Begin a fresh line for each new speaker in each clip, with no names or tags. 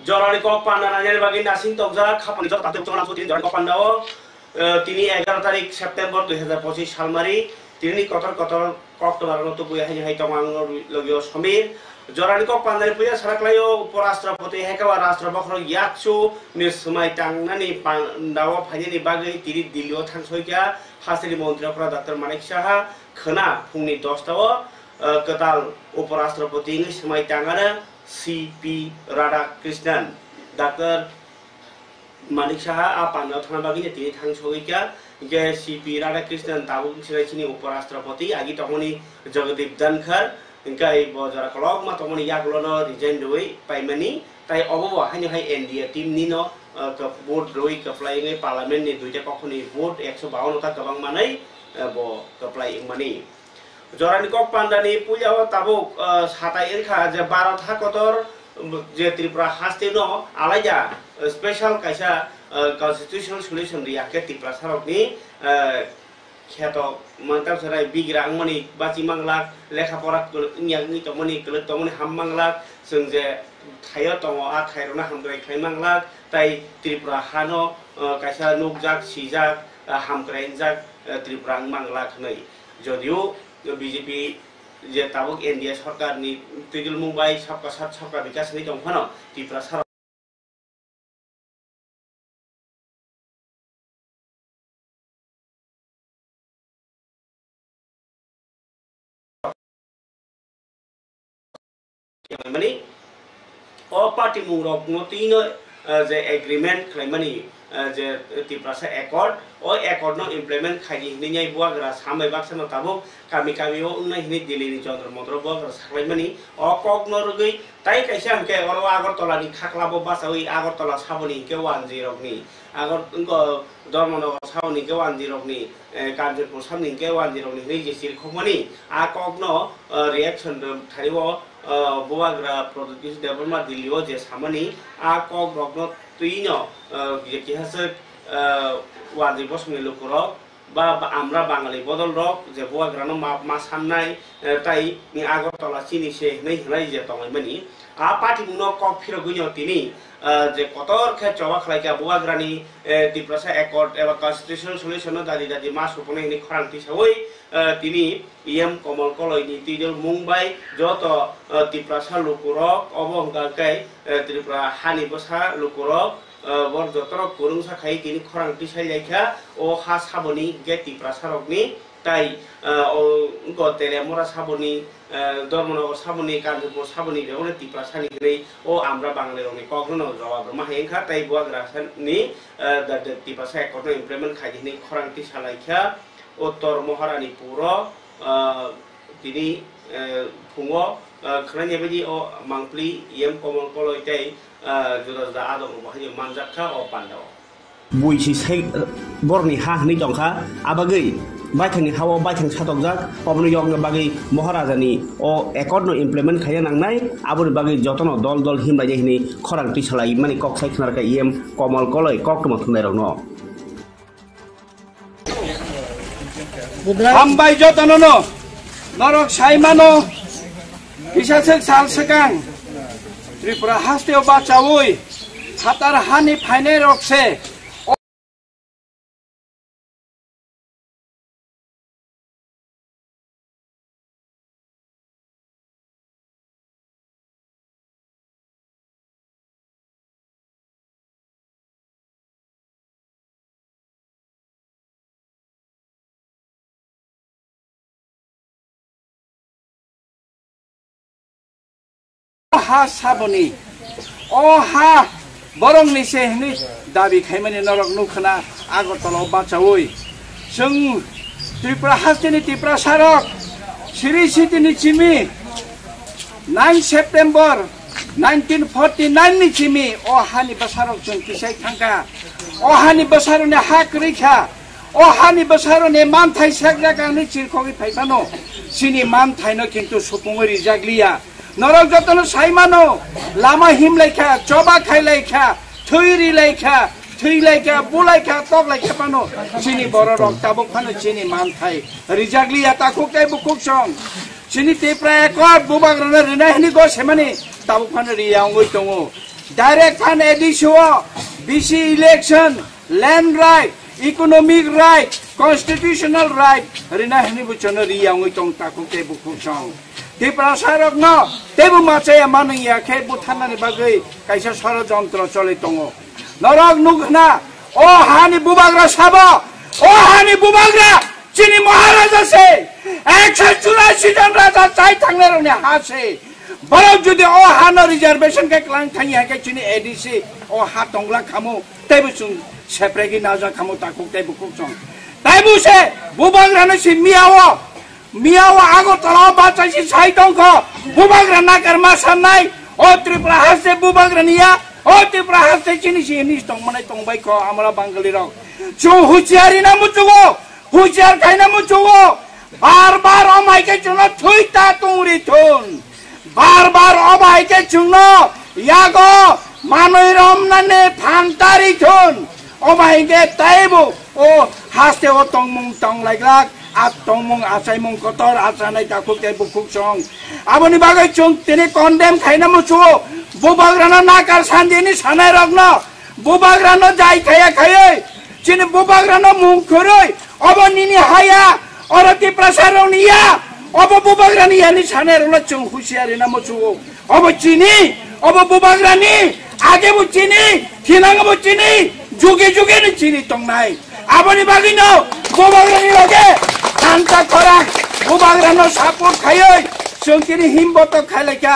জরানি cock পান্ডা নাজের বাকি নাসিং তকজা খাপানি জত তাতে চনা তিনি জরানি কক পান্ডাও তিনি 11 তারিখ সেপ্টেম্বর 2025 সালমারি তিনি কতর কক্টোবর নতো বুয়া হাই তমাং লগিও সমীর জরানি কক পান্ডার পুয়া সারাকলাयो উপরাষ্ট্রপতি হেকাওয়া রাষ্ট্রপক্ষ ইয়াকসু নিসমাই টাংনানি পান্ডাও ফাইনি বাগै তিনি দিল্লিও थांसयगा हासिरि मन्त्रिफोरा डॉक्टर मानिक साहा खोना फुंनि 10टाव कताल उपराष्ट्रपति निसमाय टांगानो सीपी राधाकृष्णन डॉक्टर मानिक साहा आ पान्डाव थांना बागैनि তিনি थांसयगा के सीपी राधाकृष्णन ताबुक सिराइसिनि उपराष्ट्रपति आगि तमनि जगदीप धनखर इंकाय बजरा कलक मा तमनि यागलोनो रिजाइन दोइ पाइमानि ताइ अबो हाइनि हाइ एनडीए टीम निनो भोट रोइ कप्लाइङै पार्लियामेन्ट नि दुईटा कखनि भोट 152 ता गोबां मानै बो कप्लाइङ मानि जरानि कक पान्डानि पुजाव ताबुक साताय एरखा जे 12 था कतर जे त्रिपुरा हास्तेनो आलाइजा स्पेशल काइसा कन्स्टिट्यूशनल सल्यूशन रियाके त्रिपुरा सारकनि खेतो मंगताम सराय बिग्रां मनि बाचि मांगलाक लेखा परा इयानि तमनि कले तमनि हाम मांगलाक जों जे थायो दङ आ थायरना हामग्राय खाय मांगलाक ताइ त्रिपुरा हानो काइसा नुकजाक सिजाक हामग्रायजाक त्रिपुरा मांगलाक नै जदिउ बीजेपी जे ताबुक एनडीए सरकारनि तृणमूल मुंबाई सबका साथ सबका विकास नि दंफानो त्रिपुरा सार माने ओ पार्टी मुंगरक तीनो जे एग्रीमेंट खालामनानै जे त्रिपुरा एकर्ड ओ एकर्ड नो इमप्लिमेंट खायनि हिनै बुआग्रा सामै बाक्सानो ताबो कामि कामिओ उन्नाय हिनै दिल्लीनि चंद्र मन्त्र बुआग्रा साख्लायमानि ओ ककनो रुगै ताइ काइसा हमके अरो आगरतलानि खाख्लाबो बासावै आगरतला साबनि के 10 रकनि आगर धर्मनगर साबनि के 10 रकनि कामजेपुर साबनि के 10 रकनि हिनै जे सिरखमानि आ ककनो रिएक्शन थारिबो बुआग्रा प्रोडक्टिव डेभलपमेंट दिल्लीओ जे सामनि आ कक रकनो तुइनो जे किहासे वाजि बसमनि लोकरक बा आमरा बाङालि बदल रक जे बुआग्रानो मा साननाय ताइ नि आगरतला सिनिसे नै हनाय जे तंगैमानि आ पार्टी मुनो कक फिरो गइनो तिनि जे कतर खे चवा खलायका बुआग्रानि त्रिपुरा एकर्ड एबा कन्स्टिट्यूशनल सल्यूशन दादि दादि मा सुपने नि खरांति सावै तिनि एम कमल कलयनि तिजल मुंबाई जत त्रिपुरा लोकरक अबंगाकै त्रिपुरा हानि बसा लोकरक बर जतर कुरुंसा खाइ तिनि खरांति साइलाइखा ओ हा साबनि गे त्रिपुरा सारकनि ताइ ओ तेलेमरा साबनि धर्मनगर साबनि कामजेपुर साबनि बेवने त्रिपुरा सानि नै ओ आमरा बांलारनि कग्रनो जवाब माहेंखा ताइ बुआग्रानि त्रिपुरा एकर्ड इमप्लिमेंट खायनि खरांति सालाइखा उत्तर महारानीपुर तिनि फुङो खनानि बायदि ओ मांप्लि एम कमल कलयताइ जुदा जुदा आदब बाहाय मानजाखा ओ पान्डाव बुइसि साइ बरनि हा हनै दंखा आबागै बायथांनि हावा बायथां सातकजाक अबनो यंनो बागै महाराजानि ओ एकर्डनो इमप्लिमेंट खाया नांनाय आबोनि बागै जतनो दल दल हिमलाय हिनि खरांति सालाय माने कक साइ खनारका एम कमल कलय कक्टमा थुनाय रनो
हामबाय जतननो नरक साइमानो किसासेक साल सेकां त्रिपुरा हास्तेव बाचावै हातार हानि फाइने रकसे हा साबनि ओ हा बरंनि से हनि दाबि खायमानि नरक नुखना आगरतलाव बाचावै जों त्रिपुरा हास्तेनि त्रिपुरा सारक सिरि सिटिनि चिमि 9 सेप्टेम्बर 1949 नि चिमि ओ हानि बसारक जों किसाय थांका ओ हानि बसारनि हाक रैखा ओ हानि बसारनि मानथाय सेगजागानि चिरखगि फाइसानो सिनि मानथायनो किन्तु सुपुङै रिजाग्लिया नरक जतन साइमानो लामा हिमलाइखा चबा खाइलाइखा थैलाइखा बुलाइखा तगलाइखा पानो चिनि बर रक ताबुक फानो चिनि मानथाय रिजाग्लिया ताकुक ताइ बुकुक सं चिनि त्रिपुरा एकर्ड बुबाग्रानो रिनाहिनि गसेमानि ताबुक फानो रियावै दङ direct fan edisho, BC election, land right, economic right, constitutional right, rina hini buchana riyang itong takong tebu kusang. Di prasarok no, tebu macaya manang ya kay butana ni bagay kaysa ষড়যন্ত্র চলে tongo. Norog nugna, oh hani bubagra sabo, oh hani bubagra, chini maharaja se, 184 জন রাজা চাই থাকলে রনে হাসে বরং যদি ও হানো reservation কে Klang থাই হাকে চিনি এডিসি ও হা টংলা খামো তেবু সুং সেপ্রেগি নাজা খামো তাকু তেবু কুচং তাইবু সে বুবাগ্রানো সি মিয়াও আগো তলাও বাচাইছি সাই টংখ বুবাগ্রা নাকার মাসান নাই ও ত্রিপুরা হাসে বুবাগ্রানিয়া ও ত্রিপুরা হাসে চিনি সি নিস টং মানে টংবাই খ আমরা বাঙালি রক চু হুচিয়ারি না মুচুগো হুচিয়ার খাইনা মুচুগো बार-बार अमाय के चुनो थुईता तुंगरी थुन बार-बार अमाय के चुनो यागो मानोई रमनाने फांतारी थुन अमाय के ताइबो ओ हास्ते ओ तंगमुंग तंग लाइग्लाक आ तंगमुंग आसाई मुंग कतर आसानाय ताकुक ते बुकुक सं आबोनि बागै चुं तिनि कन्डेम खाइना मुचु बुबाग्रानो नाकार सान्दिनि सानाय रग्न बुबाग्रानो जाय खाया खायै चिनि बुबाग्रानो मुंग खरै अब निनि हाया औरती प्रसारनिया अब बुबाग्रानिया नि सानेरला चुं हुसियारि ना मचुगो अब चिनी अब बुबाग्रानि आगे बु चिनी थिनांग बु चिनी जुगे जुगे नि चिनी तंगनाय आबनि बागिनो बुबाग्रानि लगे तांता खरा बुबाग्रानो सापोर्ट खायै जोंकिनि हिमबत खायलायका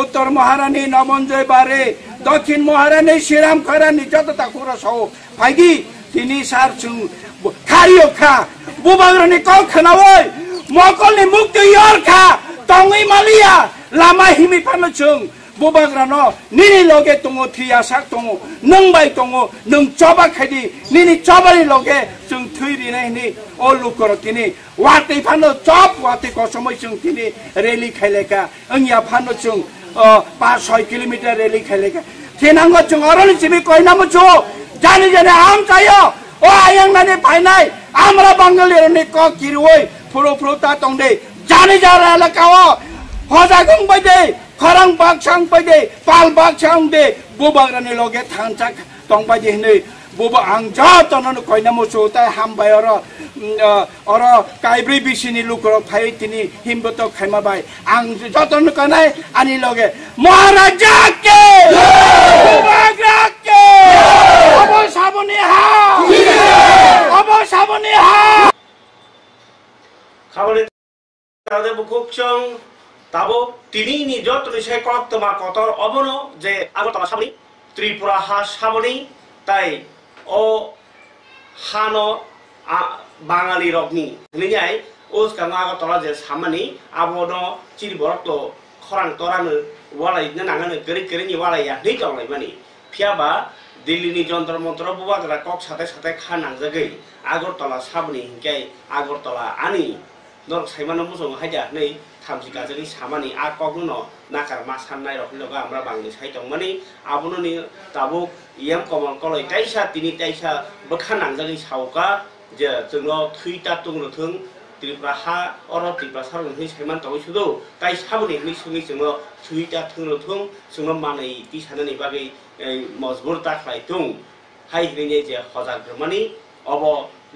उत्तर महारानी नमनजय बारे दक्षिण महारानी श्रीराम खरानि जतता खुरसौ फाइदि तिनि सार चुं खारियो खा बुबाग्रानि कौ खनावै मकलनि मुक्ति यर खा तंगै मालिया लामा हिमि फानो चुं बुबाग्रानो निनि लगे तंगो थिया साक तंगो नंबाय तंगो नों चबा खायदि निनि चबानि लगे जों थैरिनायनि ओ लुकर तिनि वाटै फानो चब वाटै कसमै जों तिनि रेली खायलेका अंगिया फानो चुं 5-6 किलोमीटर रेली खायलेका थेनांगो चुं अरनि चिबि कयनामो छु जानि जानि आम चायो ओ आयं नानि फाइनाय आमरा बांगालिरनि क किरुय फुरो ता तंदे जानि जारा एलाकाओ हजागं बायदे खरां बागसां बायदे पाल बागसां दे बुबाग्रानि लगे थांचा तंबायदि हनै बुबा आं जा तनन कयना मुसु ता हामबाय अर काइब्रि बिसिनि लुकर फाइ तिनि हिमबत खाइमाबाय आं जतन कनाय आनि लगे महाराजा के बुबाग्रा के अब साबनि हा
খাবারে তাদের বুকুকচং তাবো তিনি নি যতনি সে কক্তমা কতর অবন যে আগরতলা সাবনি ত্রিপুরা হা সাবনি তাই ও হানো বাঙালি রগনি নিয়াই ওসকা আগরতলা যে সামানি আবনো চিরবরত খরাং তরানো ওয়ালাই নাগানো গরি ওয়ালাইয়া নেই তংলাই মানি ফিয়াবা दिल्ली जंतर मंत्र बुबाग्रा कक साथे साथे खा नांजागै आगरतला साबनि हिंकाय आगरतला आनि नर साइमानो मुसं हायदा नै थामसि गाजनि सामानि आ कगनो नाकार मा साननाय रखनि लगा हमरा बांनि साइतं माने आबुननि ताबु इयाम कमल कलय ताइसा तिनि ताइसा बखा नांजागै सावका जे जोंनो थुइता तुंग्रो थों त्रिपुरा हा अर त्रिपुरा सारनि साइमान तवै सुदो ताइ साबनि नि सुङै जोंनो थुइता थुंग्रो थों जोंनो मानै ति साननि बागै मजबूर ताखलाय तुं हाय हिने जे हजाग्रमानि अब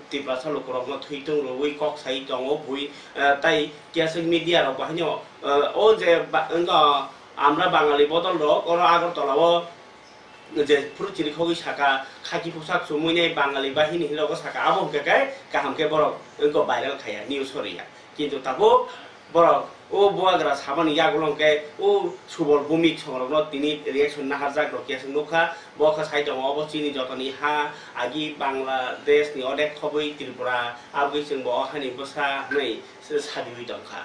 त्रिपुरा सालुकरगनो थुइतुं रुइ कक साइ दङो बुइ ताइ केसि मिडिया र बाहायनो ओ जे আমরা বাঙালি বদল রক और আগরতলাও যে ফুরচিরি খগি সাকা খাকি পোশাক সুমুইনে বাঙালি বাহিনী হিলগ সাকা আবহকে কাহামকে বরক ইনকো ভাইরাল খায়া নিউজ হরিয়া কিন্তু তাবো বরক ও বুয়াগ্রা সাবানি ইয়াগুলংকে ও সুবল ভূমিক সংরগ্ন তিনি রিয়েকশন নাহার জাগ্র কেসং নুখা বখা সাইদং অবচিনি যতনি হা আগি বাংলাদেশ नि অনেক খবই ত্রিপুরা আবগি जों ब हानि बसा नै साबिवि दंखा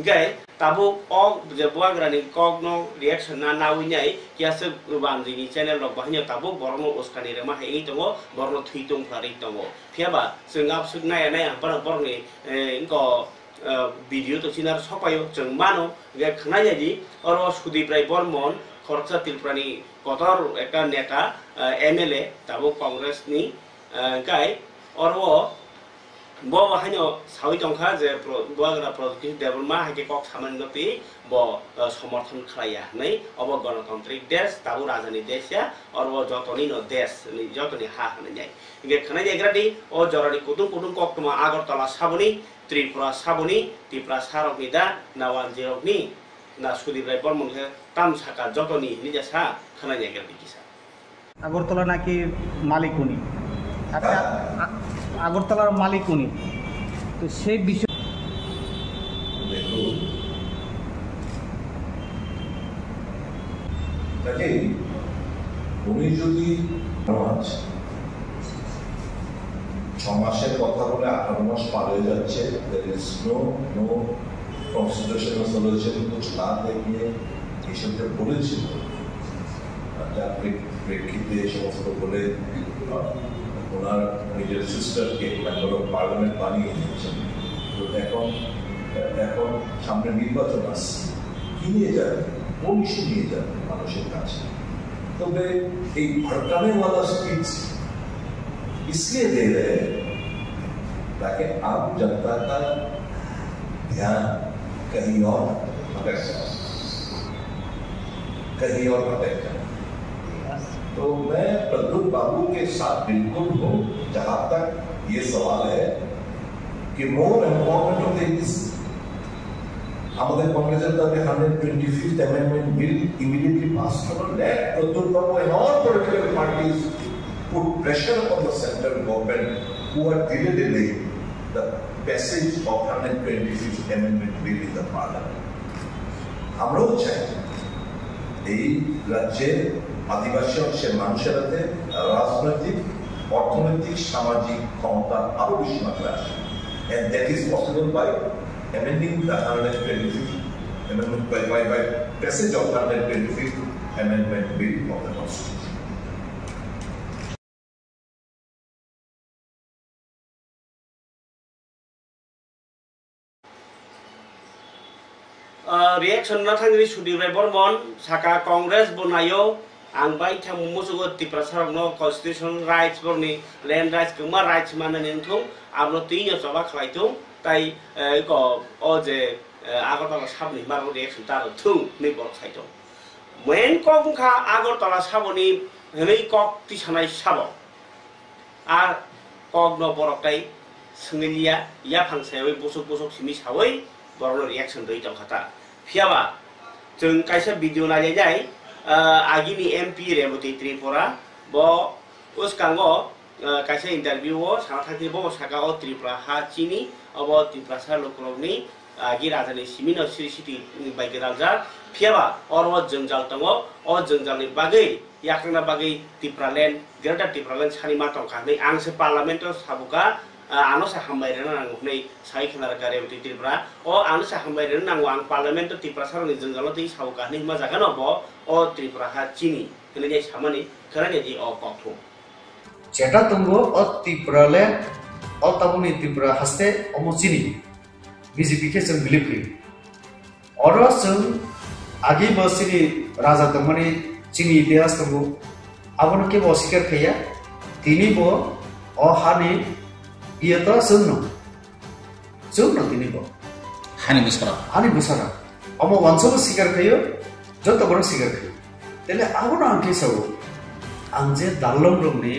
गै ताबो अ जे बुआग्रानि कगनो रिएक्शन ना नाउइनाय कियासो बामजिनि चैनल लग बाहिनो ताबो बरनो ओस्कानि रे माहाय दङ बरनो थुइतुं फारि दङ फियाबा जों आपसुक नाय बरनि इनको भिडियो तो सिनार सपायो जों मानो गे खनाय जादि और सुदीप्राय बर्मन खरचा त्रिपुरानि कतर एकटा नेता एमएलए ताबो कांग्रेसनि गाय और वो bo hanyo sawi tongkha je boagra productive development hake kok saman ngati bo সমর্থন khlaya nei obo ganatantric desh tabu rajani desya or bo jotoni no desh ni jotoni ha hane jai inge khana jagrati o jorani kutung kutung kok tuma agartala saboni tripura saboni tripura sarok nida nawan jerok ni na sudibrai bormon he tam saka jotoni ni jasa khana jagrati kisa
Agartala নাকি মালিক উনি একটা আগরতলার মালিক উনি তো সেই বিষয়
উনি যদি 6 মাসের কথা বলে 18 মাস পার হয়ে যাচ্ছে নো কনস্টিটিউশনাল সলিউশন कुछ না দেখিয়ে এসব যে বলেছিল প্রেক্ষিতে সমস্ত বলে ওনার নিজের সিস্টারকে মেম্বার অফ পার্লামেন্ট বানিয়ে দিয়েছেন তো এখন সামনে নির্বাচন আসছে কি নিয়ে যাবে কোন ইস্যু নিয়ে যাবে মানুষের কাছে তবে এই भड़काने वाला स्पीच इसलिए दे रहे हैं ताकि आम जनता का ध्यान कहीं और भटक जाए तो मैं प्रद्युत बाबू के साथ बिल्कुल हूँ जहां तक ये सवाल है कि मोर इम्पोर्टेंट थिंग्स আমাদের কংগ্রেসের দাবি 125th amendment bill immediately passed for let Pradyut Babu and all political parties put pressure on the central government who are delaying the passage of 125th amendment bill in the parliament আমরাও চাই এই রাজ্যের আদিবাসী অংশের মানুষের হাতে রাজনৈতিক অর্থনৈতিক সামাজিক ক্ষমতা আরো বেশি মাত্রায় আসে and that is possible by amending the 125th amendment by passage of 125th amendment bill of the constitution.
Reaction na thangri sudibrai bormon saka congress bonayo ang bai tham musugo tiprasar no constitution rights borni land rights kuma rights manan enthung abno tinya soba khlaitung tai ko o je agortala sabni maro reaction tar thung ni bor khaito when kok kha agortala saboni nei kok ti sanai sabo ar kok no boroktai sngeliya ya phangsawi busuk busuk simi sawai borno reaction doi tong khata phiaba जों kaisa video nai jai agini mp rebuti tripura bo uskango kaisa interview o sana thakti bo saka o tripura ha chini abo tripura sa lokologni agi rajani simino city bai gedajar phiaba oro jongjal tongo o jongjalni bagai yakna bagai tripura land greater tripura land sani ma tong khani angse parliament sabuka ano sa hambai rena nang nei sai khnar kare uti tripura o ano sa hambai rena nang ang parliament tripura sa ni jongjalo ti sabuka ni ma jaga no bo o tripura ha chini kene jai samani kharane ji o kokthum
যেটা তঙ্গ ও ত্রিপুরালে ও তামনি ত্রিপুরা হাসতে অমচিনি BJP কে जों believe और जों आगे बसिनि राजा तमनि चिनि इतिहास तंगो आबनो के बसिकर खैया तिनि बो ओ हानि इयो तो जों न तिनि बो हानि बिसरा अमो वंशो सिकार खैयो जो तो बरो सिकार खैयो तेले आबनो आंके सबो आंजे दालम रंगनि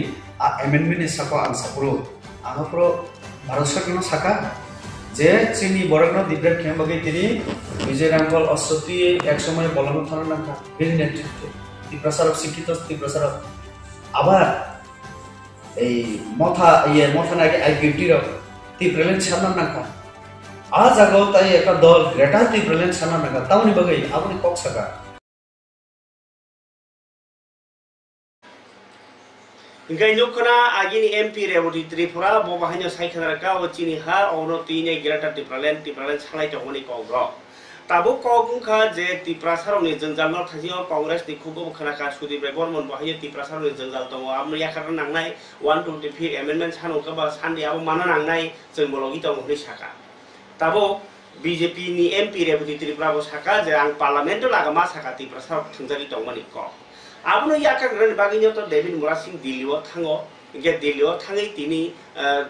amendment sako ang sapro angapro Bharat सरकार साका जे चिनी बरगनो दिब्रेट खेमबगे तिनी विजय रामगोल अश्वती एक समय बलनो थाना नाका बिल नेतृत्व ती प्रसारक शिक्षित ती प्रसारक आबार এই মথানাকে আই50 র ती प्रेलेन साना नाका आ जागाव ताई एका दल ग्रेटर ती प्रेलेन साना नाका ताउनी बगै आबनि कक साका
Ingkai nukna agini MP rebuti tripura bo bahanya saikhanara ka o chini ha ono tine greater tipralen salai tongoni kongro tabo kongkha je tipra saroni jongjal no thasio congress ni khubo khana ka sudibrai bormon bahanya tipra saroni jongjal tongo amri yakar nangnai 125 amendment sanu ka ba sandi abo mana nangnai जों bologi tongo ni saka tabo BJP ni MP rebuti tripura bo saka je ang parliament lagama saka tipra sar thungjali tongmani ko abno yakar ran baginyo to David Murasing Dilio thango इनके दिल्ली और थांगे तिनी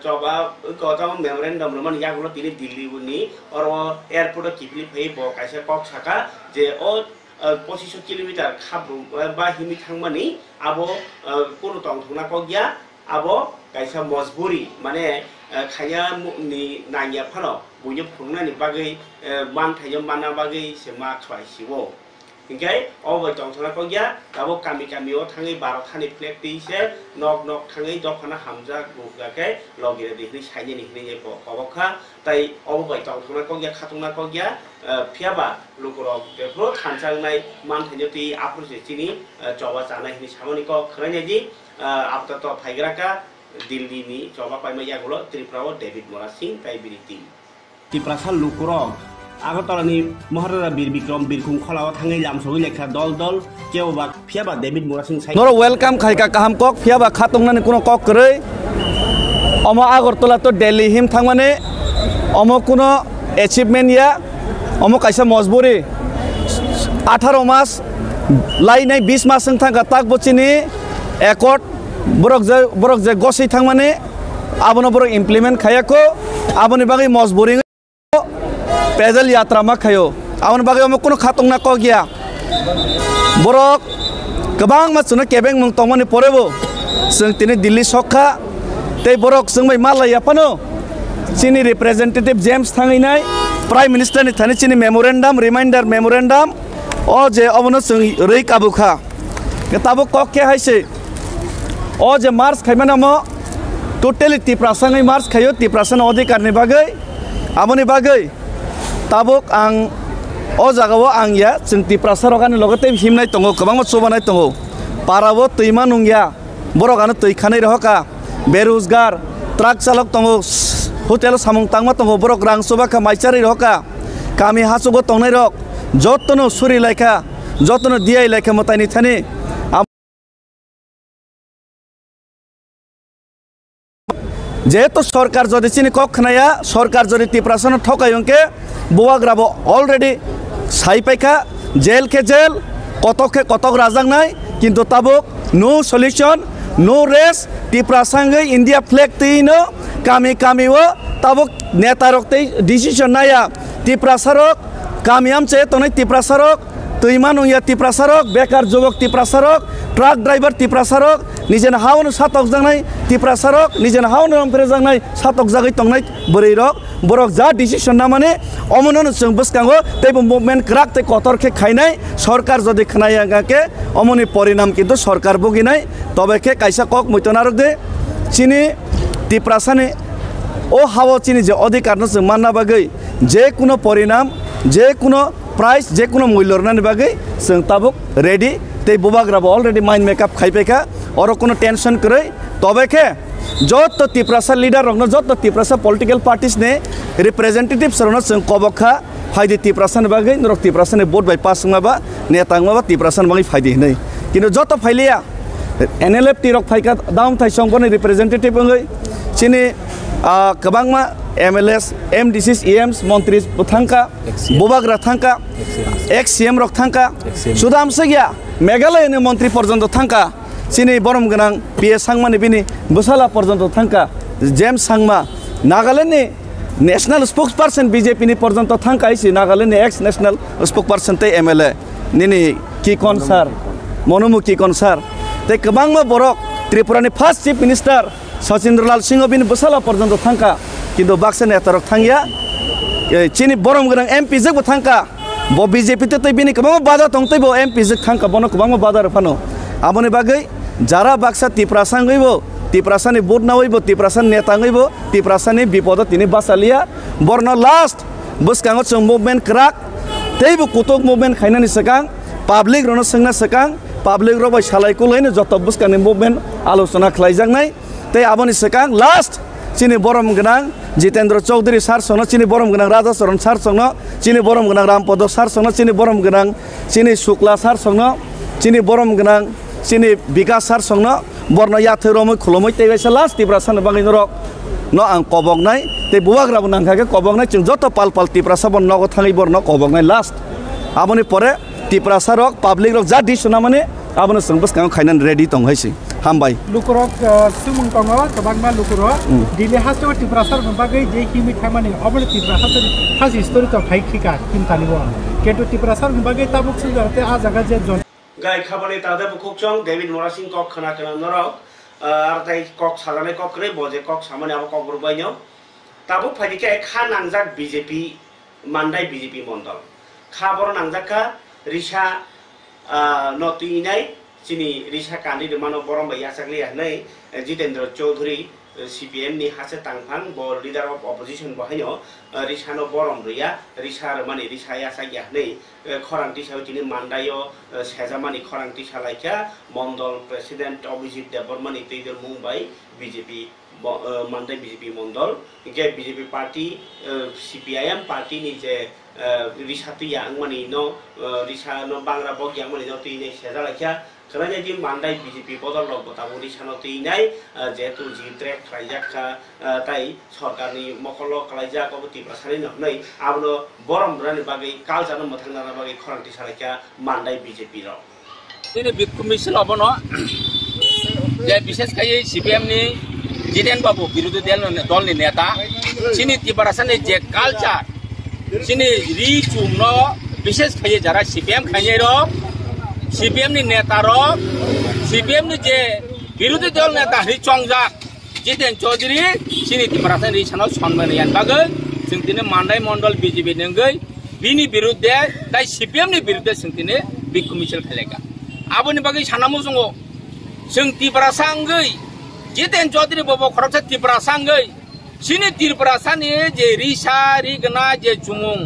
जबा Gautam memorandum Raman यागुलो तिनी दिल्ली उनी और airport किपली फै बो कासे कक साका जे ओ 25 किलोमीटर खाबु बा हिमी थांगमानि आबो कोनो तंगथुना को गया आबो काइसा मजबुरी माने खाया नि नाया फानो बुयो फुंनानि बागै मान थायो माना बागै से मा खाइसिबो इनके अब तंगथुना को गया दाबो कामी कामी ओ थांगै 12 थानि फ्लेग दिसे नक नक थांगै दफाना हामजा गुगाके लगिरे दिनि साइनि निनि बखा ताई अब तंगथुना को गया खातुना को गया फियाबा लुकरक बेफोर थानसांनाय मान थायो ति आफुरसे चिनि जबा जानाय हिनि सामनि को खरायनाय दि आपता तो फाइग्राका दिल्ली नि जबा पाइमा यागुलो त्रिपुरा डेभिड मोरा सिंह ताइबिरिति त्रिपुरा लुकरक आगरतलानि महाराजा बीर विक्रम बिरखुं खलाव थाङै लामसौै लेखा दल दल केवबा फियाबा डेभिड मोरा सिंह साइ
नरो वेलकाम खाइका काहाम कक फियाबा खातंनानि कुनो कक करै अमा आगरतला तो दिल्ली हिम थांमाने अमा कुनो अचिवमेंट या अमा काइसा मजबुरी 18 मास लाइनाय 20 मास जों थांगा ताक बचिनि एकर्ड बरक जे गसै थांमाने आबनो बरक इमप्लिमेंट खायाको आबनि बागै मजबुरी पैदल यात्रा मा खायो आबनि बागै अमा कुनो खातंना क गया बरक गोबां मासुनो केबें मुं तंमानि परेबो जों तिनि दिल्ली सखा तै बरक जों मै माला याफानो चिनि रिप्रेजेंटेटिव जेम्स थाङैनाय प्राइम मिनिस्टर नि थानि चिनि मेमोरेंडम रिमाइंडर मेमोरेंडम ओ जे अबनो जों रै काबुखा ताबो कके हाइसे ओ जे मार्च खायमाना म टोटली तिप्रासाङै मार्च खायो तिप्रासन अधिकारनि बागै आबनि बागै ताबुक आं ओ जागाव आं या जों तिप्रासारगानि लगते हिमनाय दङ गोबां मसबानाय दङ पाराबो तैमा नंगिया बरगानो तैखानाय रहका बेरोजगार ट्राक चालक दङ होटेल सामुं तांमा दङ बरक रां सबाखा माइचारि रहका कामी हासुबो तंनाय रक जतनो सुरि लायखा जतनो दियाय लायखा मतायनि थानि जेहेतु सरकार जदि चिनि कखनाया सरकार जदि तिप्रासन ठकायंके बुवाग्राबो अलरेडी साइपाइखा जेल के जेल कतक राजांनाय किन्तु ताबुक नो सल्यूशन नो रेस तिप्रासाङै इंडिया फ्लैग तैनो कामी कामीओ ताबुक नेता रक्तै डिसिजन नाया तिप्रासारक कामियाम चे तनै तिप्रासारक तैमा नंगिया तिप्रासारक बेकार जुबक तिप्रासारक ट्राक ड्राइवर तिप्रासारक निजेन हावन सातक जांनाय तिप्रासारक निजेन हावन रमफ्रे जांनाय सातक जागै तंनाय बोरै रक बरक जा डिसिजन ना माने अमनन जों बसकांगो तैबो मुभमेंट क्राक तै कतरखे खायनाय सरकार जदि खनाया गाके अमनि परिणाम किन्तु सरकार बगिनाय तबेखे काइसा कक मैतनारक दे चिनि तिप्रासानि ओ हावो चिनि जे अधिकारनो जों मानना बागै जे कुनो परिणाम जे कुनो प्राइस जे कुनो मूल्य रनानि बागै जों ताबुक रेडी तै बुबाग्राबो अलरेडी माइंड मेकअप खाइपेखा और कोनो टेंशन करे तबेखे जत तिप्रासा लीडर रंगनो जत तिप्रासा पॉलिटिकल पार्टीज ने रिप्रेजेंटेटिव सरनो जों कबखा फायदे तिप्रासान बागै नरक तिप्रासानि बोर्ड बाय पास माबा नेतांगमाबा तिप्रासान बागै फायदे नै किन्तु जत फाइलिया एनएलएफ तिरक फाइका दाउन थाइ संगनि रिप्रेजेंटेटिव ngै चिनि गोबांमा एमएलएस एमडीसी एम्स मंत्री थांका बुबाग्रा थांका एक्स सीएम रक थांका सुदाम सगिया मेघालय मंत्री पर्यंत थांका चिनि बरम गनां पीएस सांगमानि बिनि बसाला पर्यंत थांका जेम्स सांगमा नागालैंड नि नेशनल स्पोक्स पर्सन बीजेपी नि पर्यंत थांका इसी Nagaland x national spokes person ते एमएलए निनि किकन सर मनमु किकन सर ते गोबांमा बरक त्रिपुरानि फर्स्ट चीफ मिनिस्टर सचिन्द्रलाल सिंह बिनि बसाला पर्यंत थांका किन्तु बाक्सा नेतारक थांगिया चिनि बरम गनां एमपी जोबो थांका ब बीजेपी ते बिनि गोबां बाधा दंतै ब एमपी जो थांका बनो गोबां बाधा रफानो आबनि बागै जारा बाक्सा तिप्रासाङैबो तिप्रासानि बोर्ड नावैबो तिप्रासानि नेताङैबो तिप्रासानि बिपद तिनि बासालिया बरन लास्ट बसकाङो जों मुभमेंट क्राक तैबो कुतुक मुभमेंट खायनानि सकां पाब्लिक रनो सोंना सकां पाब्लिक रबाय सालायखौ लैनो जत बसकानि मुभमेंट आलोचना खालायजांनाय तै आबनि सकां लास्ट चिनि बरम गनां जितेन्द्र चौधरी सार संनो चिनि बरम गनां राजा चरण सार संनो चिनि बरम गनां रामपद सार संनो चिनि बरम गनां चिनि शुक्ला सार संनो चिनि बरम गनां चिनि विकास सार संनो बरनो याथोरमै खुलमै तैबायसा लास्ट तिप्रासान बागै नरक न आं कबगनाय तै बुवाग्राबो नांखाके कबगनाय जों जत पाल पाल तिप्रासा बन नगो थाङै बरनो कबगनाय लास्ट आबनि परे
त्रिपुरा रक पाब्लिक रक जा डिसना माने आबनो जों बसकां खायनान रेडी दं हायसि हामबाय
लुकुरक सुमुं दङ गोबांमा लुकुरक दिले हासो त्रिपुरा सर बागै जे हिमि खामानि अबले त्रिपुरा हासो हास हिस्टोरि त फाइखिका किमतानिबो केटो त्रिपुरा सर बागै ताबुक सुजाते आ जागा जे जन
गाय खाबानि तादे बुखुकचं डेभिड मोरासिं कक खाना खाना नरक आर ताइ कक सालाने कक रे बजे कक सामाने अब कक रुबायनो ताबुक फाइदिके खा नांजाक बीजेपी मानदाय बीजेपी मण्डल खा बर नांजाका रिसा नतिनाय चिनी रिसा कानि मानो बरम भाई आसागले हनै जितेन्द्र चौधरी सीपीएम नि हासे तांफां बर लीडर ऑफ ऑपोजिशन बहायनो रिसानो बरम रिया रिसा माने रिसाया सागिया हनै खरांति साव चिनी मानदायो सेजामानि खरांति सालायखा मंडल प्रेसिडेंट अभिजित देबबर्मानि तैदर मुंबई बीजेपी मानदाय बीजेपी मंडल के बीजेपी पार्टी सीपीआईएम पार्टी नि जे रिसातिया आंमानि नो रिसा नो बांग्रा बग यामनि नो तैने सेजालायखा खराने दि मानदाय बीजेपी बदल लग बताबो रिसानो तैनाय जेतु जि ट्रैक खालायजाखा ताई सरकारनि मखल खालायजा कबति प्रसारि नहनै आबनो बरम रानि बागै कालजानो मथांना बागै खरांति सालायखा मानदाय बीजेपी र
दिनै बिग कमिसन अबनो जे विशेष खायै सीपीएम नि जितेन बाबू विरोधी दल नि नेता चिनी त्रिपुरासानि जे कालचार चिनी रिचुमनो विशेष खायै जरा सीपीएम खायै र सीपीएम नि नेता र सीपीएम नि जे विरोधी दल नेता रिचंजा जितेन चौधरी चिनी त्रिपुरासानि रिसानो सन्मान यान बागै जों दिनै मानदाय मण्डल बीजेपी नंगै बिनि विरुद्धे दाय सीपीएम नि विरुद्धे जों दिनै बिग कमिसन खालायगा आबोनि बागै सानामु जोङो जों त्रिपुरासांगै जितेन चौधरी बाबू खरबसा त्रिपुरासांगै सिनि त्रिपुरासानि जे रिसा रिगना जे चुमुं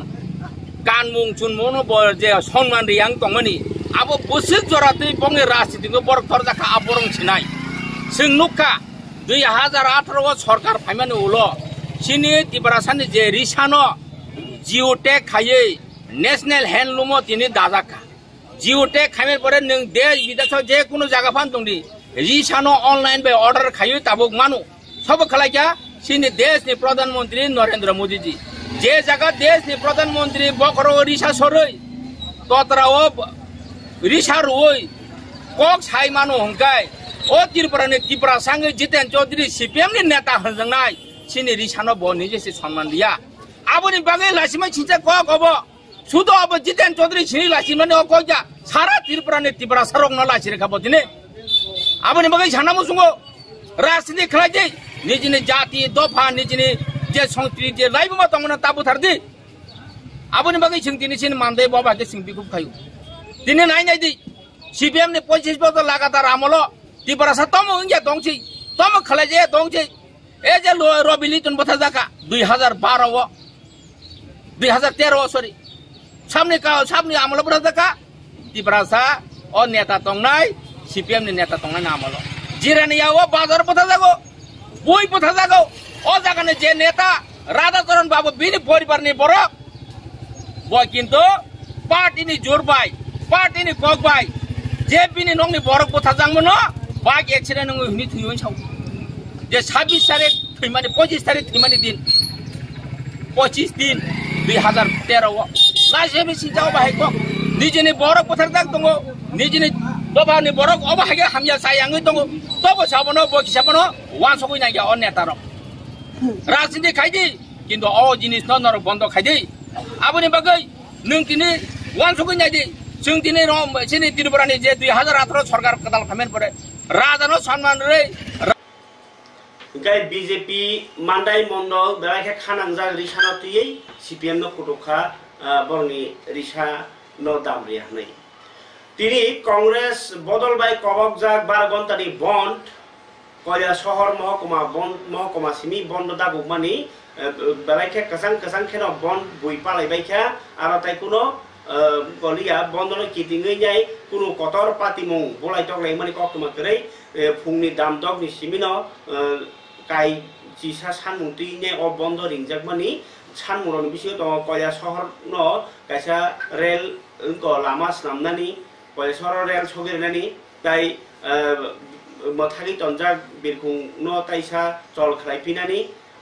कानमुं चुनमुं जे सन्मान रियां दंमोनि आबो बोसोर जरातै बंनि राजनीतिखौ बरक थरजाखा आबरं सिनाय जों नुखा 2018 सरकार फाइमानि उलो सिनि त्रिपुरासानि जे रिसानो जिअटेक खायै नेशनल हैंडलूम तिनि दाजाखा जिअटेक खाइमे परे नों देश विदेशआव जे कुनु जागा फान दंदि रिसानो ऑनलाइन पे ऑर्डर खायो ताबुक मानु सब खलाइका सिनि देश नि प्रधानमंत्री नरेंद्र मोदी जी जे जगह देश नि प्रधानमंत्री बकरो रिसा सरै तत्राओ रिसा रोय कक साइ मानु हंकाय ओ त्रिपुरा नि त्रिपुरा सांगे जितेन चौधरी सीपीएम नि नेता हंजंनाय सिनि रिसानो बनि जेसे सम्मान दिया आबोनि बागै लासिमा छिचा कक अब सुदो अब जितेन चौधरी सिनि लासिमाने अकजा सारा त्रिपुरा नि त्रिपुरा सरक न लासिरेखा बदिने आबोनि बागै सानामु सुंगो राजनीति खलायदै निजिनि जाति दफा निजिनि जे संस्कृति जे लाइबमा तंगना ताबुथारदि आबोनि बागै जों दिनैसिम मानदाय बाबा जे सिं बिखौ खायो दिनै नायनायदि सीपीएम नि 25 बছর लागातार आमलो त्रिपुरा तम इंगे दंसै तम खलायजे दंसै ए जे रबिलिटन बथा जाका 2013 सरी सामने आमलो बथा जाका त्रिपुरा ओ नेता तंगनाय सीपीएम नि नेता तंगनाय आमलो जिरानियाव बाजार बथा जागो बय बथा जागो ओ जागाने जे नेता राधाचरण बाबू बिनि परिवारनि बरक बय किन्तु पार्टीनि जोरबाय पार्टीनि गगबाय जे बिनि नंनि बरक बथा जांमोनो बाइक एक्सिडेन्ट नंगो हिनि थुयोन साव जे 26 तारिख थैमानि 25 तारिख थैमानि दिन 25 दिन 2013 लाजेबे सिजाव बाहायको निजेनि बरक बथा जाग दङ निजेनि दफानि बरक अब हागे हामिया सायांगै दङ तब साबनो बकिसाबनो वानसबै नागिया अ नेतार राजनीति खाइदि किन्तु अ जिनिस नर बन्द खाइदि आबोनि बागै नों दिनै वानसबै नागिदि जों दिनै सिनि त्रिपुरानि जे 2018 सरकार कदाल खामेन परे राजानो सम्मान रे
गाय बीजेपी मानदाय मण्डल बेलाखे खानांजा रिसानो तुयै सीपीएम नो कुटुखा बरनि रिसा नो दामरिया नै তিনি কংগ্রেস বদলবাই কবকজাক 12 ঘন্টানি বন্ড কয়লা শহর মহকুমা সিমি বন্ড দাবুকমানি বেলাইখে কাসাং খেন বন্ড বই পালাইবাইখা আর তাই কোনো গলিয়া বন্দন কিতিङै যাই কোনো কতর পাতিমুং বলাই টকলাই মানি ককমা কरै फुंनि दामदगनि सिमिनो काई चिसा सानमुंटिने अ बन्द रिंजाकमानि सानमुंनि बिसय दङ कया शहर न कायसा रेल लामा स्नामनानि कया शहर रेल सगिरनानि ताई मथारि तंजा बिरखुं न ताइसा चल खालायफिनानि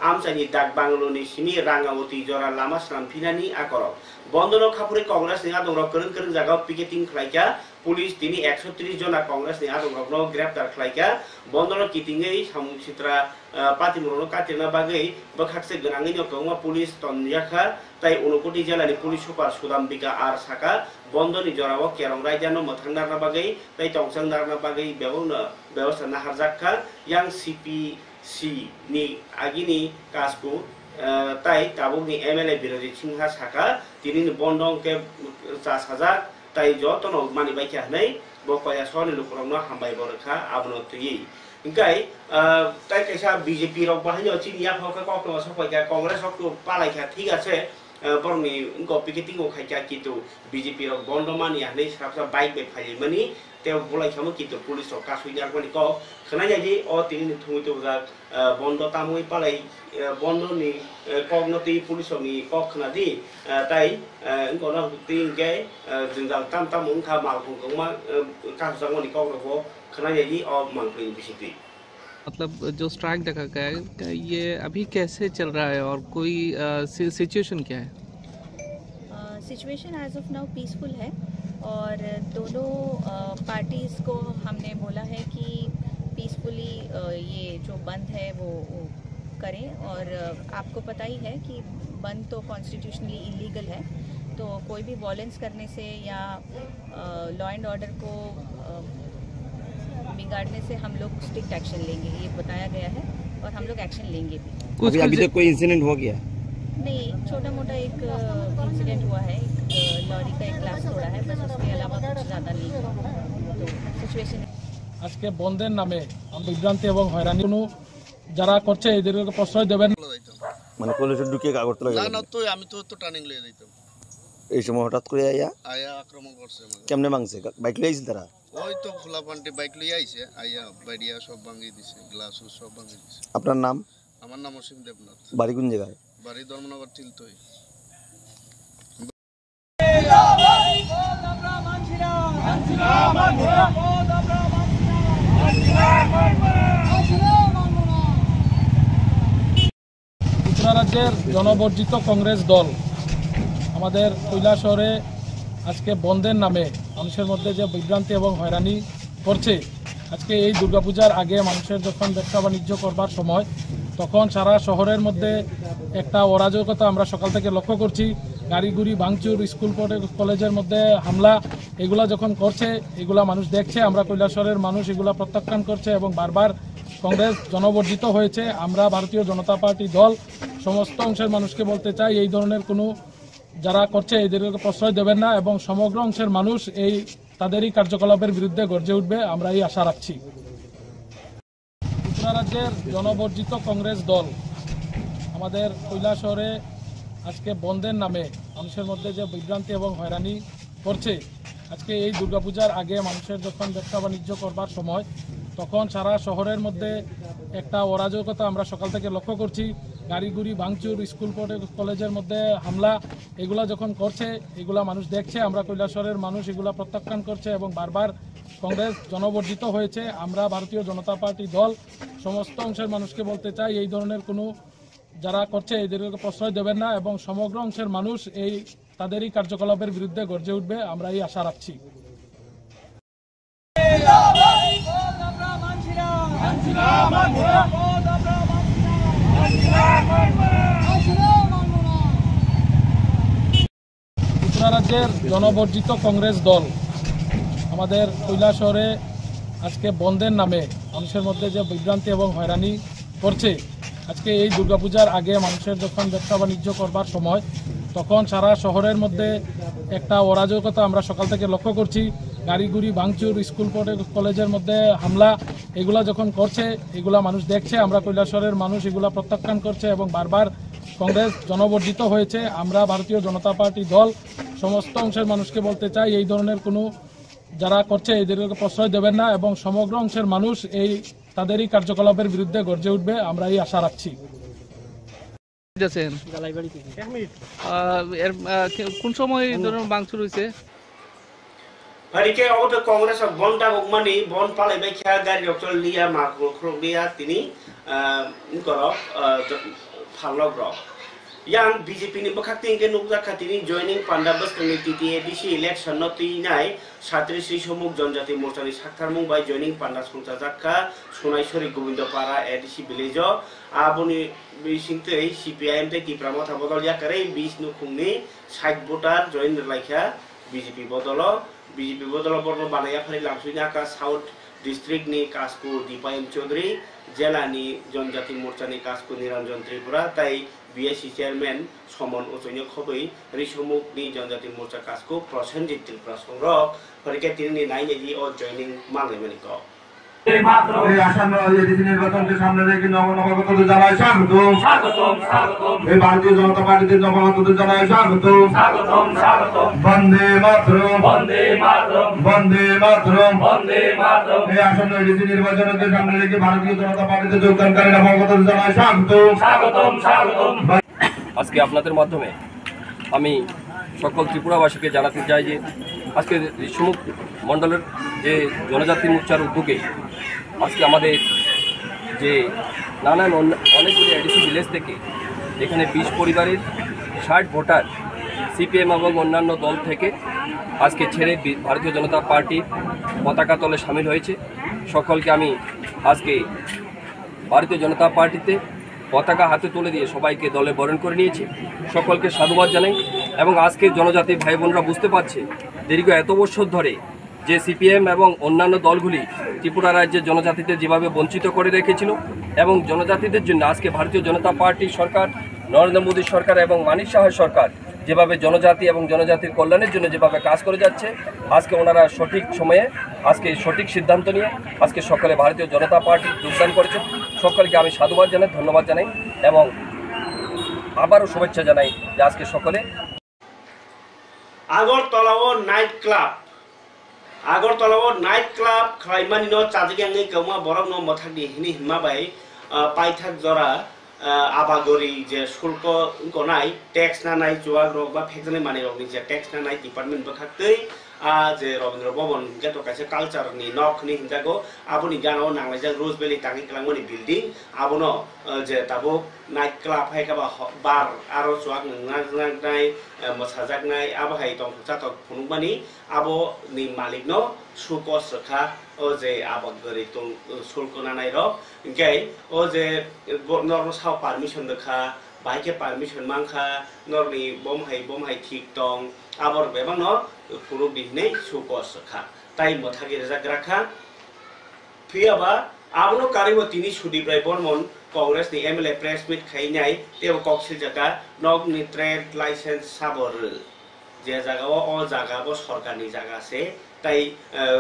আমচানি ডাক বাংলোनि सिमी रांगावती जरा लामा स्लामफिनानि आकराव बन्दनो खापुरे कांग्रेस नि आदंराव करन जागाव पिकेटिं खलाइका पुलिस दिनै 130 जना कांग्रेस नि आदंरावनो ग्रेप्तार खलाइका बन्दनो किटिङै सामुं सित्रा पातिमुरनो काटिना बागै बखाकसे गनाङै नकौमा पुलिस तन्याखा ताई उनकोटी जिल्लानि पुलिस सुपार सुदाम्बिका आर साका बन्दनि जराव केरं रायजानो मोथांनारना बागै ताई तंसांनारना बागै व्यवस्था नाहारजाखा yang CPC ni agini kasku tai tabung ni MLA biroji singha saka tini bondong ke sajak tai jotono mani baikya nei bokaya soni lukurangno hambai borkha abno tuyi ingkai tai kaisa BJP rok bahanyo chini ya phaka kokno sokoya Congress rok palaikha thik ache borni ingko piketing ko khaika kitu BJP rok bondomani nei sabsa bike be phai mani teo bolai khamo kitu police rok kasuinar mani ko khana jaji o tini thumi to ja bondo tamui palai bondo ni kognoti police ni kokna di tai ingko na ting ke jingdang tam tam ung kha mal khong ma kasang ni ko ro khana jaji o mangpri BJP
मतलब जो strike देखा गया है ये अभी कैसे चल रहा है और कोई सिचुएशन क्या है?
Situation as of now peaceful है और दोनों पार्टीज़ को हमने बोला है कि पीसफुली ये जो बंद है वो करें और आपको पता ही है कि बंद तो कॉन्स्टिट्यूशनली इलीगल है तो कोई भी वॉयलेंस करने से या लॉ एंड ऑर्डर को बिगाड़ने से हम लोग स्ट्रिक्ट एक्शन लेंगे ये बताया गया है और हम लोग एक्शन लेंगे भी।
अभी तक कोई इंसिडेंट हो गया?
नहीं, छोटा मोटा एक इंसिडेंट हुआ है, एक लॉरी का एक ग्लास तोड़ा है, बस उसके अलावा कुछ ज़्यादा नहीं हुआ। तो सिचुएशन
আজকে বন্ধের নামে বিভ্রান্তি এবং হয়রানি কোনো যারা করছে এদেরকে প্রশ্রয় দেবেন
মানে কলেজে ঢুকে আগরতলা
না না তো আমি তো টার্নিং লিয়ে দিতাম
এই সময় হঠাৎ করে আয়া
আক্রমণ করছে
কেমনে ভাঙছে বাইক লই আইছিল তারা
ওই তো খোলা পান্টি বাইক লই আইছে আয়া বাড়িয়া সব ভাঙি দিছে গ্লাস সব ভাঙি দিছে
আপনার নাম?
আমার নাম অসীম দেবনাথ।
বাড়ি কোন জায়গায়?
বাড়ি ধর্মনগর তিলতই।
ত্রিপুরা রাজ্যের জনবর্জিত কংগ্রেস দল আমাদের কৈলাসহরে আজকে বন্ধের নামে মানুষের মধ্যে যে বিভ্রান্তি এবং হয়রানি করছে আজকে এই দুর্গাপূজার আগে মানুষের যখন ব্যবসা বাণিজ্য করবার সময় তখন সারা শহরের মধ্যে একটা অরাজকতা আমরা সকাল থেকে লক্ষ্য করছি। গাড়িগুড়ি ভাঙচুর, স্কুল কলেজের মধ্যে হামলা এগুলা যখন করছে এগুলা মানুষ দেখছে, আমরা কৈলাসহরের মানুষ এগুলা প্রত্যাখ্যান করছে এবং বারবার কংগ্রেস জনবর্জিত হয়েছে। আমরা ভারতীয় জনতা পার্টি দল সমস্ত অংশের মানুষকে বলতে চাই এই ধরনের কোনো যারা করছে এদেরকে প্রশ্রয় দেবেন না এবং সমগ্র অংশের মানুষ এই তাদেরই কার্যকলাপের বিরুদ্ধে গর্জে উঠবে, আমরা এই আশা রাখছি। ত্রিপুরা রাজ্যের জনবর্জিত কংগ্রেস দল আমাদের কৈলাসহরে আজকে বন্ধের নামে মানুষের মধ্যে যে বিভ্রান্তি এবং হয়রানি করছে আজকে এই দুর্গাপূজার আগে মানুষের যখন ব্যবসা বাণিজ্য করবার সময় তখন সারা শহরের মধ্যে একটা অরাজকতা আমরা সকাল থেকে লক্ষ্য করছি। গাড়িগুড়ি ভাঙচুর, স্কুল কলেজের মধ্যে হামলা এগুলা যখন করছে এগুলা মানুষ দেখছে, আমরা কৈলাসহরের মানুষ এগুলা প্রত্যাখ্যান করছে এবং বারবার কংগ্রেস জনবর্জিত হয়েছে। আমরা ভারতীয় জনতা পার্টি দল সমস্ত অংশের মানুষকে বলতে চাই এই ধরনের কোনো যারা করছে এদেরকে প্রশ্রয় দেবেন না এবং সমগ্র অংশের মানুষ এই তাদেরই কার্যকলাপের বিরুদ্ধে গর্জে উঠবে, আমরা এই আশা রাখছি। ত্রিপুরা রাজ্যের জনবর্জিত কংগ্রেস দল আমাদের কৈলাসহরে আজকে বন্ধের নামে মানুষের মধ্যে যে বিভ্রান্তি এবং হয়রানি করছে আজকে এই দুর্গাপূজার আগে মানুষের যখন ব্যবসা বাণিজ্য করবার সময় তখন সারা শহরের মধ্যে একটা অরাজকতা আমরা সকাল থেকে লক্ষ্য করছি। গাড়িগুড়ি ভাঙচুর, স্কুল কলেজের মধ্যে হামলা এগুলা যখন করছে এগুলা মানুষ দেখছে, আমরা কৈলাসহরের মানুষ এগুলা প্রত্যাখ্যান করছে এবং বারবার কংগ্রেস জনবর্জিত হয়েছে। আমরা ভারতীয় জনতা পার্টি দল সমস্ত অংশের মানুষকে বলতে চাই এই ধরনের কোনো যারা করছে এদেরকে প্রশ্রয় দেবেন না এবং সমগ্র অংশের মানুষ এই তাদেরই কার্যকলাপের বিরুদ্ধে গর্জে উঠবে, আমরা এই আশা রাখছি।
কোন সময় ভাঙচুর হয়েছে?
Harike auto Congress of Bonda of money, Bon Palabeka, Gary of Lia, Marco Crobia, Tini, Gorov, Palogrov. Young BJP Nibakating and Ukatini joining Pandabas Committee ADC election not deny, Satri Shomuk Jonjati Motani Sakarmung by joining Pandas Kuntazaka, Sunaishori Govindopara, ADC Villager, Aboni Bishinte, CPIM, the Pramota Bodolia Kare, Bisnu Kuni, Side Botar, joined the Laika, BJP Bodolo, BJP Bodolo Bodo Balaya Lamsunaka, South District ni Kasku, Dipayam Chaudhary, Jelani, Jonjati Murtani Kasku, Niranjan Tripura, Tai. BSC chairman Somon Otonyo Khobai Rishomuk ni Jonjati Morcha Kasko Prosenjit til Prasongro Harike Tini 9 or joining Mangamaniko.
আসন্ন নির্বাচনকে সামনে রেখে নবগতদের জানাই স্বাগতম এই ভারতীয় জনতা পার্টির নবগতদের জানাই স্বাগতম বন্দে মাতরম এই আসন্ন এডিসি নির্বাচনকে সামনে রেখে ভারতীয় জনতা পার্টিতে যোগদানকারী নবগতদের জানাই স্বাগতম।
আজকে আপনাদের মাধ্যমে আমি সকল ত্রিপুরাবাসীকে জানাতে চাই যে আজকে ঋষিমুখ মণ্ডলের যে জনজাতি মোর্চার উদ্যোগে আজকে আমাদের যে নানান অনেকগুলি এডিসি ভিলেজ থেকে এখানে 20 পরিবারের 60 ভোটার সিপিএম এবং অন্যান্য দল থেকে আজকে ছেড়ে ভারতীয় জনতা পার্টির পতাকা তলে সামিল হয়েছে। সকলকে আমি আজকে ভারতীয় জনতা পার্টিতে পতাকা হাতে তুলে দিয়ে সবাইকে দলে বরণ করে নিয়েছি। সকলকে সাধুবাদ জানাই এবং আজকে জনজাতি ভাই বোনরা বুঝতে পারছে দীর্ঘ এত বছর ধরে যে সিপিএম এবং অন্যান্য দলগুলি ত্রিপুরা রাজ্যের জনজাতিদের যেভাবে বঞ্চিত করে রেখেছিল এবং জনজাতিদের জন্য আজকে ভারতীয় জনতা পার্টি সরকার, নরেন্দ্র মোদী সরকার এবং মানিক সাহা সরকার যেভাবে জনজাতি এবং জনজাতির কল্যাণের জন্য যেভাবে কাজ করে যাচ্ছে, আজকে ওনারা সঠিক সময়ে আজকে সঠিক সিদ্ধান্ত নিয়ে আজকে সকলে ভারতীয় জনতা পার্টি যোগদান করেছে। সকলকে আমি সাধুবাদ জানাই, ধন্যবাদ জানাই এবং আবারও শুভেচ্ছা জানাই যে আজকে সকলে
আগরতলাও নাইট ক্লাব খাইমানি ন চাজিগাঙ্গি কমা বরং ন মথাগি হিনি হিমাবাই পাইথাক জরা আবাগরি যে শুল্ক গনাই ট্যাক্স না নাই জোয়া রক বা ফেকজনে মানে রকনি যে ট্যাক্স না নাই ডিপার্টমেন্ট বখাকতৈ যে রবীন্দ্র ভবন গেটো কাছে কালচারনি নকনি হিনজাগো আবনি গানাও নাংলাইজাক রোজ ভ্যালি টাঙ্গি ক্লাংমনি বিল্ডিং আবনো যে তাবো নাইট ক্লাব হাইকাবা বার আরো জোয়াক নাংনাই মসাজাকনাই আবহাই তংজাতক ফুনুমানি আবো नि मालिक नो सुकस रखा ओ जे आबाद गरि तो शुल्क नानाय र गाय ओ जे नर साव परमिशन रखा बाइके परमिशन मांखा नरनि बमहाय ठीक दं आबर बेबां न पुरु बिहनै सुकस रखा ताई मथागे रजाक राखा फियाबा आबनो कारिबो तिनि सुदिब्राय बर्मन कांग्रेस नि एमएलए प्रेस मीट खाइनाय तेव कक्सिल जागा नगनि ट्रेड लाइसेंस साबर जे जागाव अ जागाबो सरकारनि जागा से ताई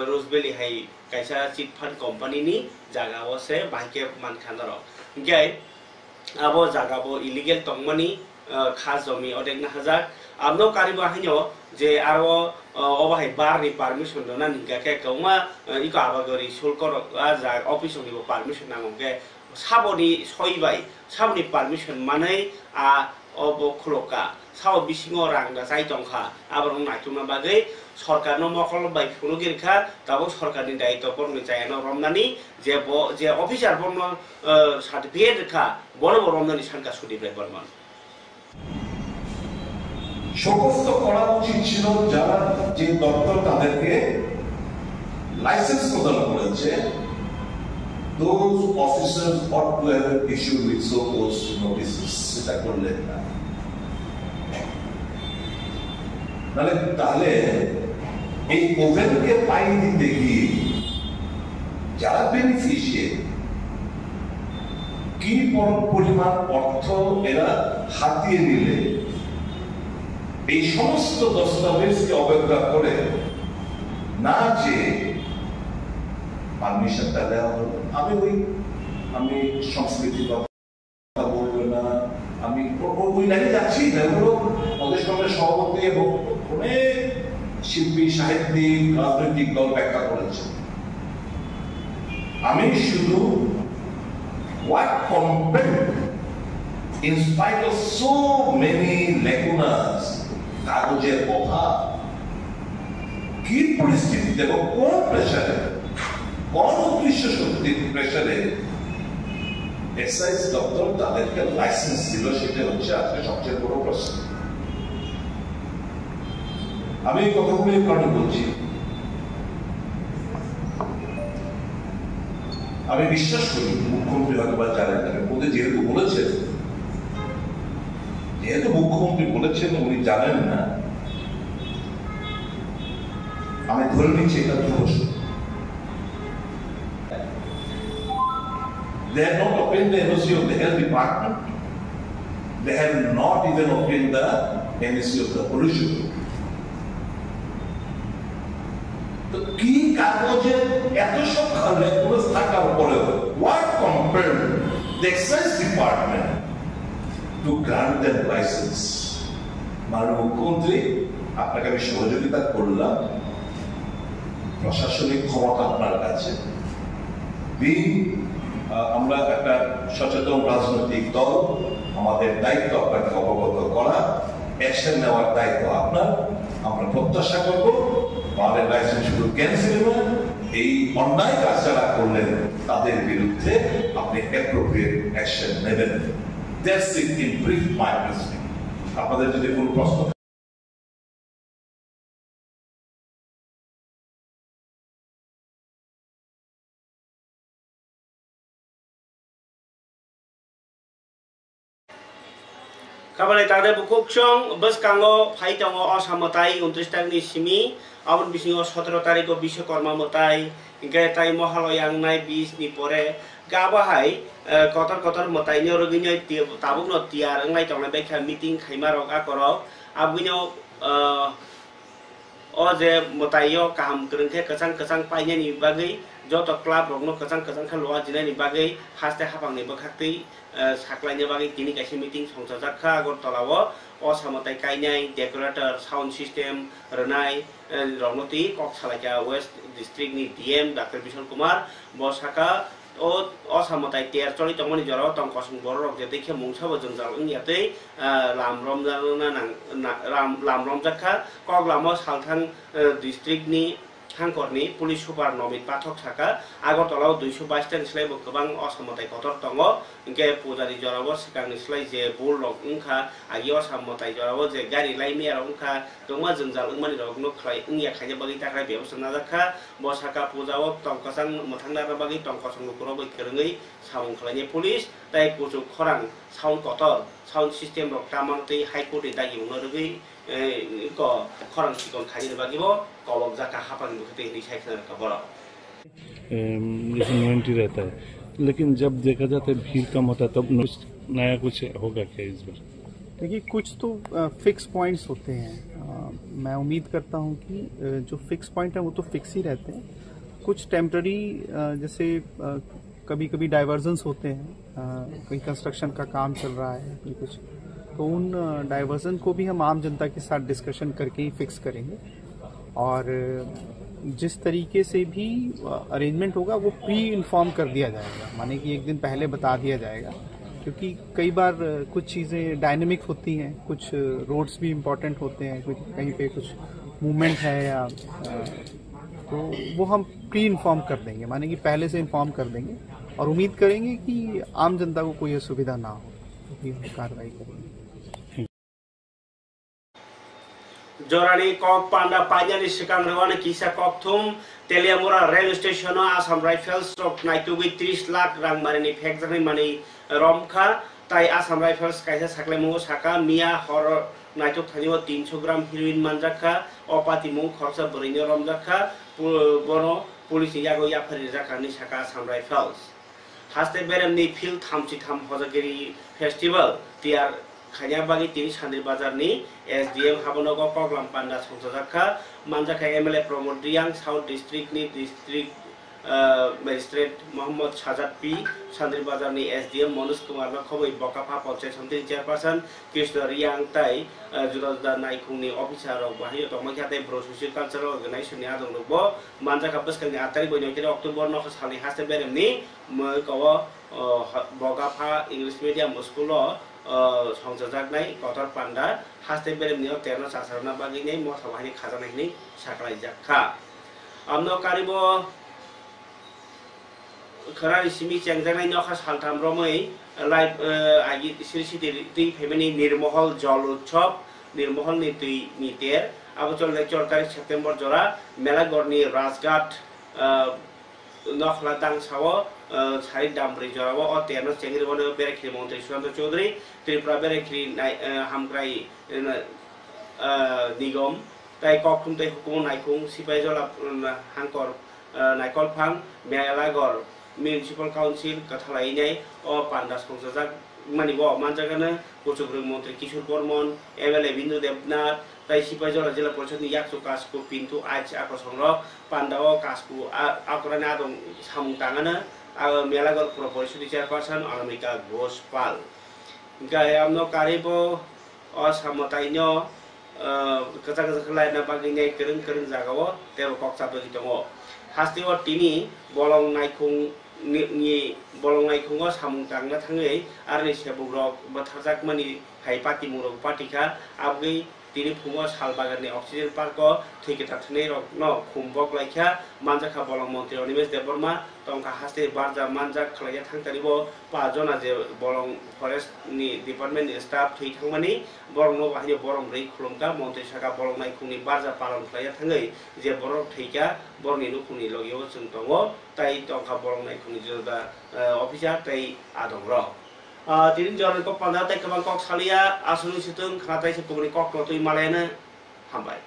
रोजबेली हाई कैसा चिट फंड कंपनी नि जागाव से बाइके मानखानर गाय आबो जागाबो इलीगल तंगमनि खा जमी अदेगना हजार आबनो कारिबो हाइनो जे आरो अबाहाय बारनि परमिशन दना निगाके कौमा इको आबागरि शुल्क आ जा अफिस निबो परमिशन नांगोके साबनि सयबाय साबनि परमिशन मानै आ अबो खुलका साव बिसिङाव रां जाय दंखा आबार नायथुमा बागै सरकारनो मखल बाय फुनुगिरखा दाबो सरकारनि दायित्व बरनि जायानो रमनानि जे अफिसार बरन सार्टिफिकेट खा बनो रमनानि सानका सुदिब्राय बर्मन
সমস্ত করা উচিত ছিল যারা যে দপ্তর তাদেরকে লাইসেন্স প্রদান করেছে those officers ought to have issued with so close notices সেটা করলেন না তাহলে এই ওভেনকে পাই দিতে গিয়ে যারা বেনিফিশিয়ারি কি পরিমাণ অর্থ এরা হাতিয়ে নিলে এই সমস্ত দস্তাবেজকে অবজ্ঞা করে না যে পারমিশনটা দেওয়া হলো আমি সংস্কৃতি কথা বলবো না আমি ওই লাইনে যাচ্ছি না এগুলো প্রদেশ কংগ্রেস সভাপতি এবং অনেক শিল্পী সাহিত্যিক রাজনৈতিক দল ব্যাখ্যা করেছে আমি শুধু what compelled in spite of so many lacunas কাগজের অভাব কি পরিস্থিতিতে এবং কোন প্রেসারে, কোন উদ্দেশ্য শক্তির প্রেসারে এক্সাইজ দপ্তর তাদেরকে লাইসেন্স দিল, সেটা হচ্ছে আজকে সবচেয়ে বড় প্রশ্ন। আমি এই কথাগুলো এই কারণে বলছি, আমি বিশ্বাস করি মুখ্যমন্ত্রী হয়তো বা জানেন না, ওদের যেহেতু মুখ্যমন্ত্রী বলেছেন উনি জানেন না, আমি ধরে নিচ্ছি এটা ধ্রুবস। They have not obtained the NOC of the Health Department. They have not even obtained the NOC of the pollution. তো কি কাগজে এত সব রেগুলেশন থাকার পরেও what compelled the Excise Department to grant them license? মাননীয় মুখ্যমন্ত্রী, আপনাকে আমি সহযোগিতা করলাম, প্রশাসনিক ক্ষমতা আপনার কাছে, আমরা একটা সচেতন রাজনৈতিক দল, আমাদের দায়িত্ব আপনাকে অবগত করা, অ্যাকশন নেওয়ার দায়িত্ব আপনার। আমরা প্রত্যাশা করব আমাদের লাইসেন্স শুধু ক্যান্সেল নয়, এই অন্যায় কাজ যারা করলেন তাদের বিরুদ্ধে আপনি অ্যাপ্রোপ্রিয়েট অ্যাকশন নেবেন। That's it in brief my president. আপনাদের যদি কোনো প্রশ্ন
Kabalai tade bukuk chong bus kango phai tongo osamotai 29 tarik ni simi abon bisingo 17 tarik ko Bishwakarma motai ingke tai mohaloyang nai 20 ni pore gabahai kotor motai ni roginyai tabuk no tiar ngai tonglai bekha meeting khaimarok akorok abunyo o je motayo kaham krengke kesang paine ni bagai joto club rokno kesang khaloa jinai ni bagai haste hapang ni bakhakti সাকলাইনে বাকি তিনি কাছে meeting সংসাজাখা আগরতলাও অসামতাই কাইনাই decorator sound system রনাই রমতি কক্সালাইকা ওয়েস্ট ডিস্ট্রিক্ট নি ডিএম ডাক্তার বিশাল কুমার বসাকা ও অসামতাই টের চলি তমনি জরাও তংকসং বড়রক যে দেখে মুংসাবো জঞ্জাল ইংয়াতে লাম রমজাখা কগলামো সালথাং ডিস্ট্রিক্ট নি हांकरनि पुलिस सुपार नमित पाठक साका आगरतलाव 222 टानि स्लाइबो गोबां असमताय कतर दङ इंके पुजारी जराबो सिगांनि स्लाइ जे बुल रक उंखा आगि असमताय जराबो जे गारि लाइमेर उंखा गोमा जंजाल उंमानि रकनो खलाय उंया खायने बागै थाखाय बेवसो नाजाखा बसाका पुजाव तंकसां मोथांनार बागै तंकसं लुकुरो बै केरङै साउन खलायनि पुलिस ताय पुजु खरां साउन कतर साउन सिस्टेम रक तामानतै हाइकोर्ट दागि उनरगै को खरां सिकन खायने बागैबो कबक जाका हापानि बुखते नि साइखना का बड़ा
इन्वेंटरी रहता है, लेकिन जब देखा जाता है भीड़ कम होता है तब नया कुछ होगा क्या इस बार?
देखिए कुछ तो फिक्स पॉइंट्स होते हैं, मैं उम्मीद करता हूं कि जो फिक्स पॉइंट है वो तो फिक्स ही रहते हैं। कुछ टेम्पररी जैसे कभी कभी डाइवर्जन्स होते हैं, कोई कंस्ट्रक्शन का काम चल रहा है कोई कुछ, तो उन डाइवर्जन को भी हम आम जनता के साथ डिस्कशन करके ही फिक्स करेंगे और जिस तरीके से भी अरेंजमेंट होगा वो प्री इन्फॉर्म कर दिया जाएगा, माने कि एक दिन पहले बता दिया जाएगा, क्योंकि कई बार कुछ चीज़ें डायनेमिक होती हैं, कुछ रोड्स भी इम्पोर्टेंट होते हैं, कुछ कहीं पे कुछ मूवमेंट है या तो वो हम प्री इन्फॉर्म कर देंगे, माने कि पहले से इन्फॉर्म कर देंगे और उम्मीद करेंगे कि आम जनता को कोई असुविधा ना हो, तो कार्रवाई करेंगे।
Jorani kok panda panyani sikang rewane kisa kok thum Teliamura rail station Assam Rifles of naitugui 30 lakh rang marini factory mani romkha tai Assam Rifles kaisa saklemu saka mia hor naituk thanio 300 gram heroin manjakha opati mu khorsa borini romjakha bono police yago yapari jakani saka Assam Rifles haste beremni field thamchi tham hojagiri festival tiar खाया बागी तिनी सान्दिर बाजारनि SDM हाबनगो कगलाम पान्डा संसाजाखा मानजाखा एमएलए प्रमोद रियां साउथ डिस्ट्रिक्टनि district magistrate Mohammad Sajad P सान्दिर बाजारनि एसडीएम मनोज कुमार खबै बकाफा पंचायत समिति चेयरपर्सन कृष्ण रियां ताई जुदा जुदा नायखुंनि अफिसार बाहाय तमखाते ब्रो सोशियल कल्चरल अर्गेनाइजेशननि आदंगबो मानजाखा बसखांनि 8 तारिख बैनोति अक्टोबर 9 सालनि हासे बेरेमनि मकव बगाफा इंग्लिश मीडियम स्कूल সংजाजागनाय गटर पान्डा हास्ते बेरेमनियाव तेरनो सासारना बागिनाय मथावहायनि खाजानायनि साख्लाय जाखा आमनो कारिबो खरारि सिमि चेंजानाय नखा सालथाम रमै लाइव आगि सिरिसिति दै फेमेनि निर्महल जल उत्सव निर्महल नि दै नितेर आबचल 14 तारिख सेप्टेम्बर जरा मेलागरनि राजघाट नखला दांसाव सारि दामब्रै जराव अ तेरनो चेंग्रि बनो बेरेखिरि मन्त्रि सुशांत चौधरी त्रिपुरा बेरेखिरि हामग्राय निगम ताई कखुम ताई हुकुम नायखुं सिपाइजला हांकर नायकलफां मेलागर म्युनिसिपल काउन्सिल कथालायनाय अ पान्डा संजाजाक मानि व मानजागानो कुचुग्रुं मन्त्रि किशोर बर्मन एमएलए बिन्दु देबनाथ ताई सिपाइजला जिल्ला परिषदनि याक्सु कासकु पिन्टु आइच आकसंर पान्डाव कासकु आकरानि आदम सामुं ताङानो मेलागर पुर परिषदनि चेयारपारसन अनामिका घोषपाल गायामनो कारिबो असामताइनो कचा कचा खलायना बागिनाय करं करं जागाव तेरो कक्साबो दङ हास्तिव तिनि बलं नायखुं नि बलं नायखुङाव सामुं तांना थाङै आरो सेबुग्रक बाथारजाक मानि हाइपाति मुरक पाटिका आबगै तिनि फुङाव सालबागाननि अक्सिजेन पार्क थैकेटा थनै रकनो खुमबक लाइखा मानजाखा बलं मन्त्रि अनिमेश देबबर्मा तंका हास्ते बारजा मानजाक खलाया थांतारिबो पाजना जे बलं फरेस्ट नि डिपार्टमेन्ट स्टाफ थैथांमानि बरंनो बाहाय बरं रै खुलुमका मन्त्रि साखा बलं नायखुंनि बारजा पालन खलाया थाङै जे बरं थैका बरनि नुखुंनि लगियो जों दङ ताई तंका बलं नायखुंनि जोदा अफिसार ताई आदं र तिन जन को पंदा तक कबां कक सालिया आसुनु सितुं खाताय से कुबनि कक नतुइ मालायनो हामबाय